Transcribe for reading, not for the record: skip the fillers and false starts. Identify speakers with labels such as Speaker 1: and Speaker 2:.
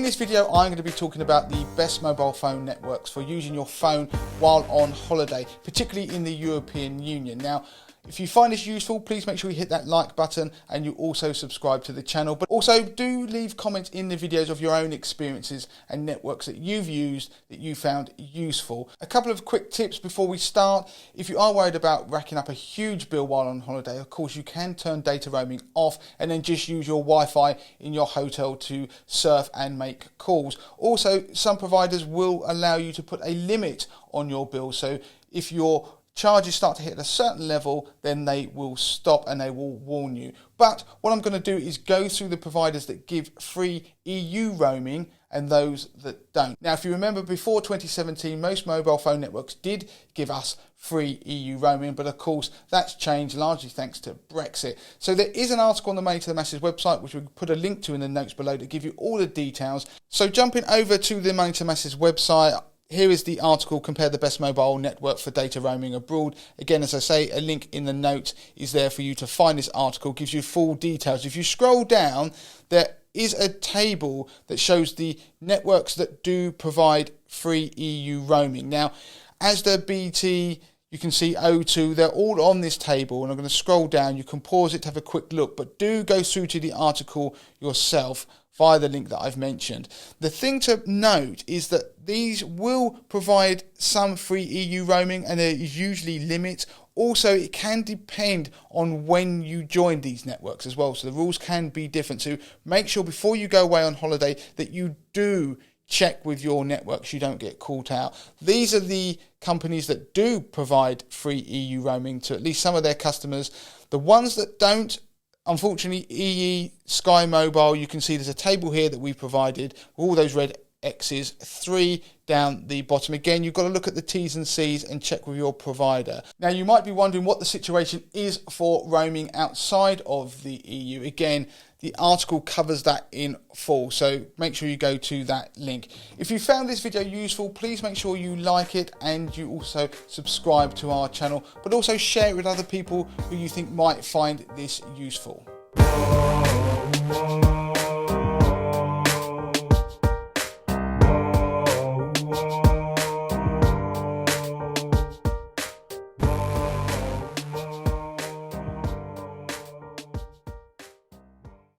Speaker 1: this video, I'm going to be talking about the best mobile phone networks for using your phone while on holiday, particularly in the European Union. Now, if you find this useful, please make sure you hit that like button and you also subscribe to the channel. But also do leave comments in the videos of your own experiences and networks that you've used that you found useful. A couple of quick tips before we start. If you are worried about racking up a huge bill while on holiday, of course you can turn data roaming off and then just use your Wi-Fi in your hotel to surf and make calls. Also, some providers will allow you to put a limit on your bill. So if your charges start to hit a certain level, then they will stop and they will warn you. But what I'm going to do is go through the providers that give free EU roaming and those that don't. Now, if you remember, before 2017, most mobile phone networks did give us free EU roaming, but of course that's changed largely thanks to Brexit. So there is an article on the Money to the Masses website, which we'll put a link to in the notes below, to give you all the details. So jumping over to the Money to the Masses website, here is the article, Compare the Best Mobile Network for Data Roaming Abroad. Again, as I say, a link in the note is there for you to find this article, gives you full details. If you scroll down, there is a table that shows the networks that do provide free EU roaming. Now, as the BT, you can see O2, they're all on this table, and I'm going to scroll down. You can pause it to have a quick look, but do go through to the article yourself via the link that I've mentioned. The thing to note is that these will provide some free EU roaming, and there is usually limits. Also, it can depend on when you join these networks as well, so the rules can be different. So make sure before you go away on holiday that you do check with your networks, you don't get caught out. These are the companies that do provide free EU roaming to at least some of their customers. The ones that don't, unfortunately, EE, Sky Mobile, you can see there's a table here that we provided, all those red X's, 3 down the bottom. Again, you've got to look at the T's and C's and check with your provider. Now, you might be wondering what the situation is for roaming outside of the EU. Again, the article covers that in full, so make sure you go to that link. If you found this video useful, please make sure you like it and you also subscribe to our channel, but also share it with other people who you think might find this useful.